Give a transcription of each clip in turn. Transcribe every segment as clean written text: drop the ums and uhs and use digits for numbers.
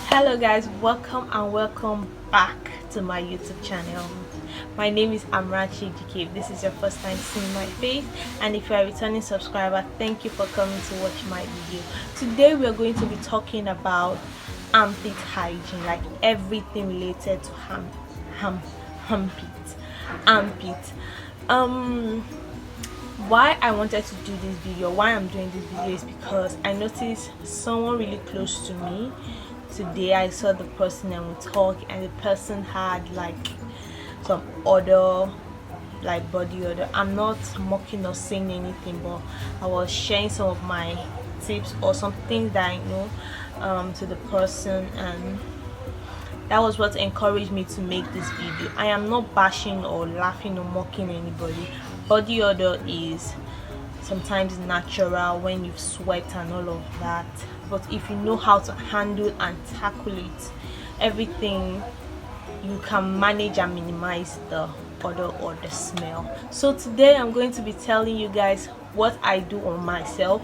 Hello guys, welcome back to my YouTube channel. My name is Amrachi GK. If this is your first time seeing my face, and if you are a returning subscriber, thank you for coming to watch my video. Today we are going to be talking about armpit hygiene, like everything related to armpit. Why I wanted to do this video, why I'm doing this video, is because I noticed someone really close to me today. I saw the person and we talked, and the person had like some odor, like body odor. I'm not mocking or saying anything, but I was sharing some of my tips or some things that I know to the person, and that was what encouraged me to make this video. I am not bashing or laughing or mocking anybody. Body odor is sometimes natural when you sweat and all of that, but if you know how to handle and tackle it, everything, you can manage and minimize the odor or the smell. So today I'm going to be telling you guys what I do on myself.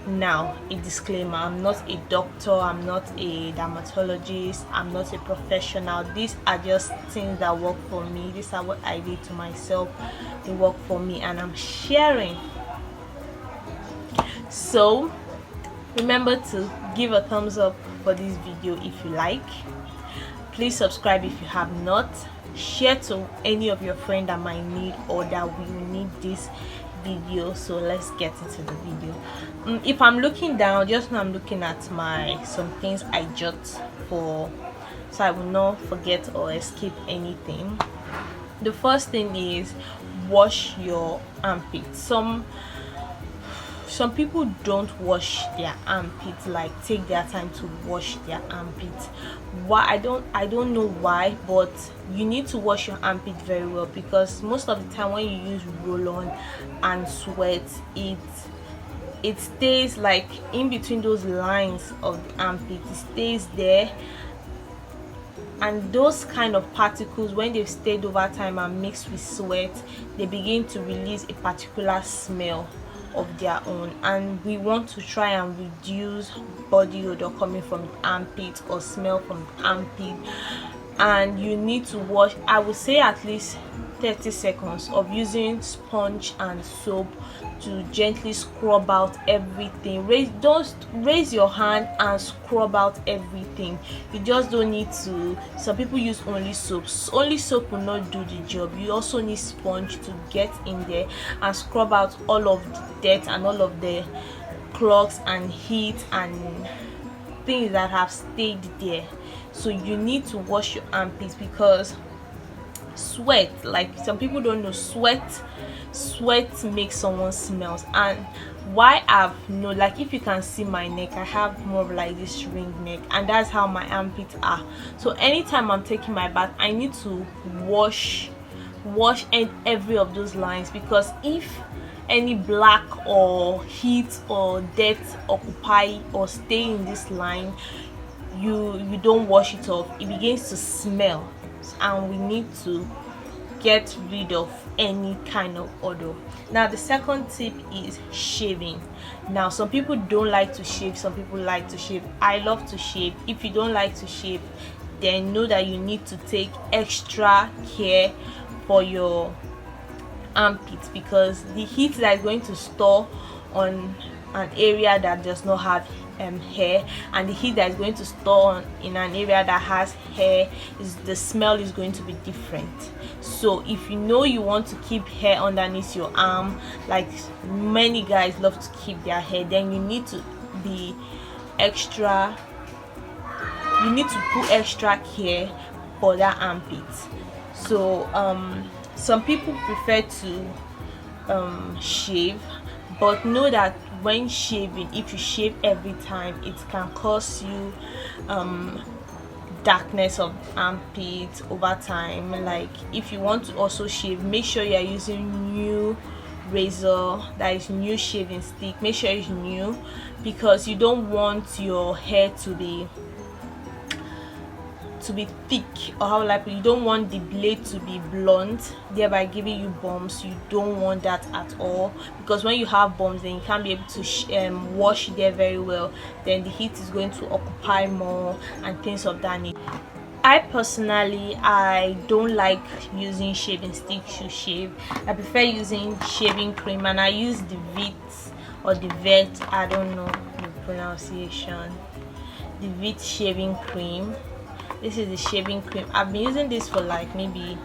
Now, a disclaimer, I'm not a doctor, I'm not a dermatologist, I'm not a professional. These are just things that work for me. These are what I did to myself. They work for me and I'm sharing. So remember to give a thumbs up for this video if you like. Please subscribe if you have not. Share to any of your friends that might need or that will need this video. So let's get into the video. If I'm looking down, just now I'm looking at some things I jot for, so I will not forget or escape anything. The first thing is wash your armpit. Some people don't wash their armpits, like take their time to wash their armpits. Why? I don't know why, but you need to wash your armpit very well, because most of the time when you use roll-on and sweat, it stays like in between those lines of the armpit. It stays there, and those kind of particles, when they've stayed over time and mixed with sweat, they begin to release a particular smell of their own, and we want to try and reduce body odor coming from the armpit or smell from the armpit. And you need to wash, I would say, at least 30 seconds of using sponge and soap to gently scrub out everything. Raise your hand and scrub out everything. You just don't need to. Some people use only soap. Only soap will not do the job. You also need sponge to get in there and scrub out all of the dirt and all of the clogs and heat and things that have stayed there. So you need to wash your armpits, because sweat, like some people don't know, sweat makes someone smells. And why I've know, like if you can see my neck, I have more of like this ring neck, and that's how my armpits are. So anytime I'm taking my bath, I need to wash every of those lines, because if any black or heat or dirt occupy or stay in this line, you don't wash it off, it begins to smell, and we need to get rid of any kind of odor. Now the second tip is shaving. Now some people don't like to shave, some people like to shave. I love to shave. If you don't like to shave, then know that you need to take extra care for your armpits, because the heat that is going to store on an area that does not have hair, and the heat that is going to store in an area that has hair, the smell is going to be different. So if you know you want to keep hair underneath your arm, like many guys love to keep their hair, then you need to be extra, you need to put extra care for that armpit. So some people prefer to shave, but know that when shaving, if you shave every time, it can cause you darkness of armpit over time. Like if you want to also shave, make sure you are using new razor, that is new shaving stick. Make sure it's new, because you don't want your hair to be to be thick, or how like you don't want the blade to be blunt, thereby giving you bumps. You don't want that at all, because when you have bumps, then you can't be able to wash there very well. Then the heat is going to occupy more and things of that nature. I personally, I don't like using shaving stick to shave. I prefer using shaving cream, and I use the Vit or the Vet, I don't know the pronunciation, the Vit shaving cream. This is the shaving cream. I've been using this for like maybe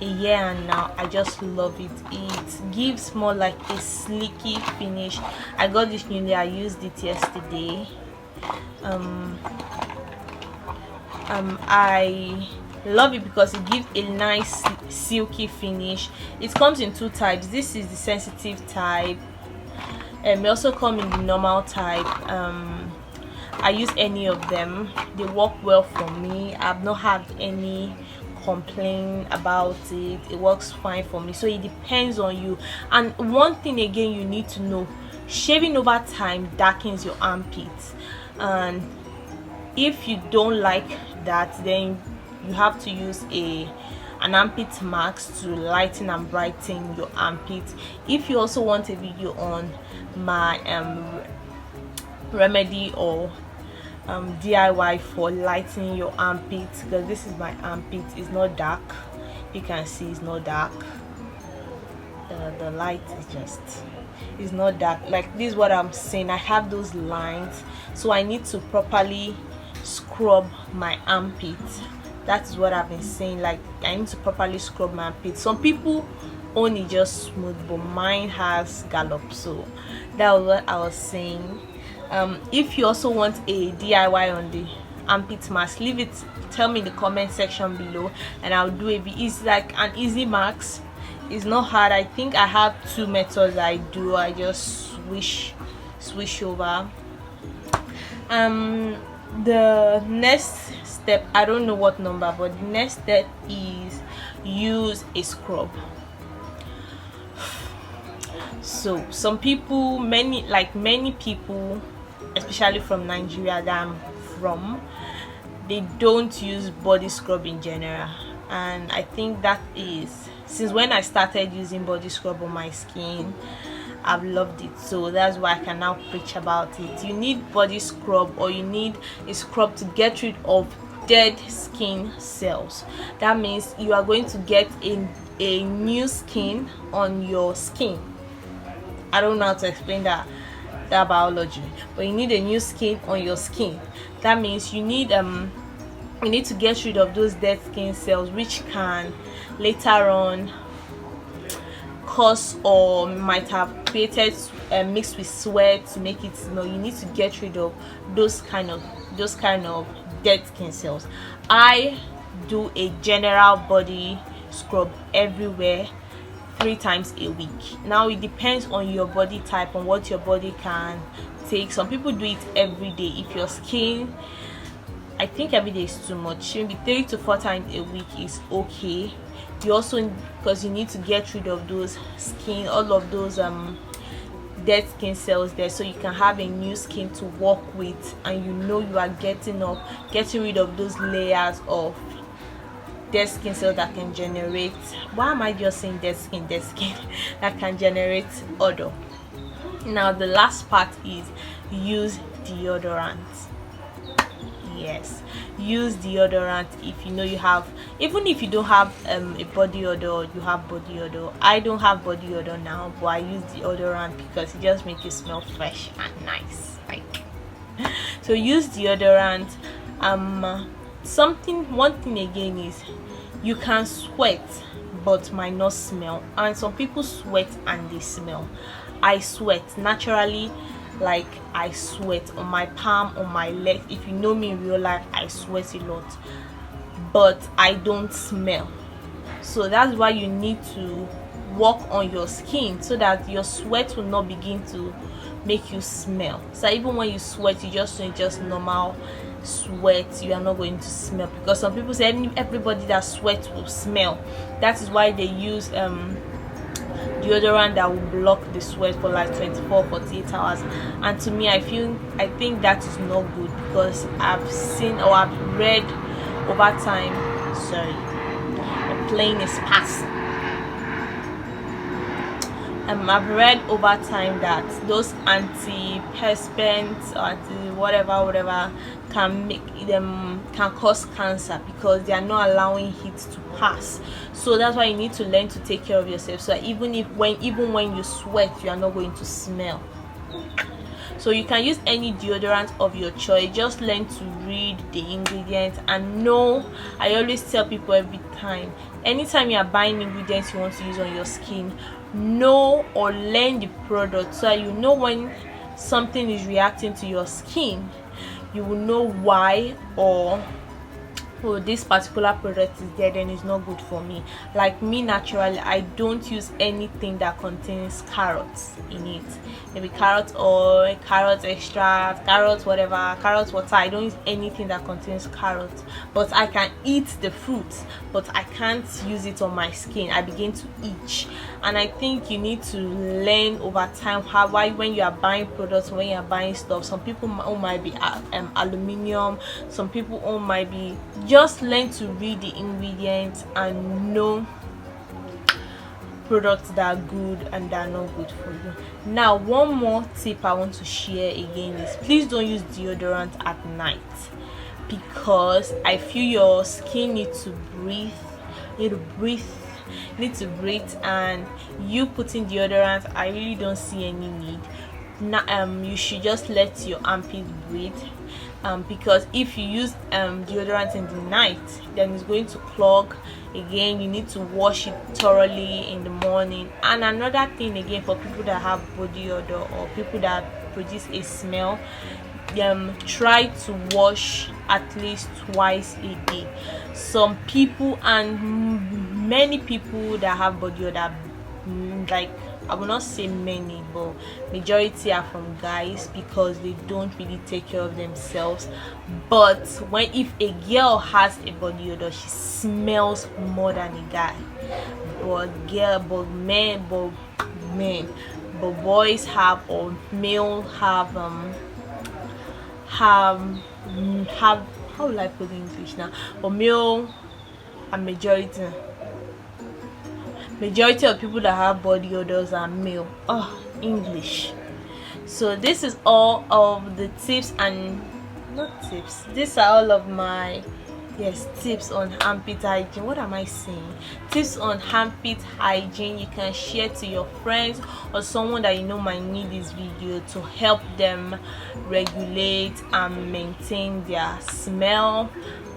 a year, and now I just love it. It gives more like a slicky finish. I got this newly, I used it yesterday. I love it because it gives a nice silky finish. It comes in two types. This is the sensitive type, and they also come in the normal type. I use any of them. They work well for me. I've not had any complaint about it. It works fine for me. So it depends on you. And one thing again you need to know, shaving over time darkens your armpits, and if you don't like that, then you have to use an armpit mask to lighten and brighten your armpit. If you also want a video on my remedy or DIY for lightening your armpit, because this is my armpit, it's not dark, you can see it's not dark. The light is just, it's not dark. Like this is what I'm saying, I have those lines, so I need to properly scrub my armpit. That is what I've been saying, like I need to properly scrub my armpit. Some people only just smooth, but mine has gallop. So that was what I was saying. If you also want a DIY on the armpit mask, leave it, tell me in the comment section below, and I'll do it. It's like an easy mask, it's not hard. I think I have two methods I do. I just swish over. The next step, I don't know what number, but the next step is use a scrub. So some people, many people, especially from Nigeria that I'm from, they don't use body scrub in general, and I think that is, since when I started using body scrub on my skin, I've loved it. So that's why I can now preach about it. You need body scrub, or you need a scrub to get rid of dead skin cells. That means you are going to get a new skin on your skin. I don't know how to explain that biology, but you need a new skin on your skin. That means you need to get rid of those dead skin cells, which can later on cause or might have created mixed with sweat to make it smell. You need to get rid of those kind of dead skin cells. I do a general body scrub everywhere 3 times a week. Now it depends on your body type, on what your body can take. Some people do it every day. If your skin, I think every day is too much, maybe 3 to 4 times a week is okay. You also, because you need to get rid of those skin, all of those dead skin cells there, so you can have a new skin to work with, and you are getting rid of those layers of dead skin cells that can generate, why am I just saying dead skin that can generate odor. Now the last part is use deodorant. Yes, use deodorant if you know you have, even if you don't have a body odor, you have body odor. I don't have body odor now, but I use deodorant because it just makes you smell fresh and nice, like. So use deodorant. One thing again is, you can sweat but might not smell, and some people sweat and they smell. I sweat naturally, like I sweat on my palm, on my leg. If you know me in real life, I sweat a lot, but I don't smell. So that's why you need to work on your skin, so that your sweat will not begin to make you smell. So even when you sweat, you just normal sweat, you are not going to smell, because some people say everybody that sweats will smell. That is why they use deodorant that will block the sweat for like 24-48 hours. And to me, I think that is not good, because I've seen or I've read over time, sorry, the plane is passing. I've read over time that those antiperspirants or whatever can cause cancer because they are not allowing heat to pass. So that's why you need to learn to take care of yourself, so that even when you sweat, you are not going to smell. So you can use any deodorant of your choice. Just learn to read the ingredients and know. I always tell people every time, anytime you are buying ingredients you want to use on your skin, know or learn the product so that you know when something is reacting to your skin, you will know why, or oh, this particular product is there, then it's not good for me. Like me, naturally, I don't use anything that contains carrots in it. Maybe carrot oil, carrot extract, carrot whatever, carrot water. I don't use anything that contains carrots. But I can eat the fruit, but I can't use it on my skin. I begin to itch. And I think you need to learn over time why when you are buying products, when you are buying stuff, some people might be aluminium, some people might be. Just learn to read the ingredients and know products that are good and that are not good for you. Now, one more tip I want to share again is please don't use deodorant at night, because I feel your skin needs to breathe. And you putting deodorant, I really don't see any need. You should just let your armpit breathe. Because if you use deodorant in the night, then it's going to clog again. You need to wash it thoroughly in the morning. And another thing again, for people that have body odor or people that produce a smell, try to wash at least twice a day. Some people, and many people that have body odor, like I will not say many, but majority are from guys, because they don't really take care of themselves. But if a girl has a body odor, she smells more than a guy. But boys have, or male have how will I put it in English now? But male and majority of people that have body odors are male. English. So this is all of the tips, and not tips, these are all of my tips on armpit hygiene. What am I saying? Tips on armpit hygiene you can share to your friends or someone that you know might need this video to help them regulate and maintain their smell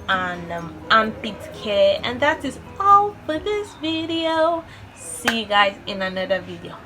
and armpit care. And that is all for this video. See you guys in another video.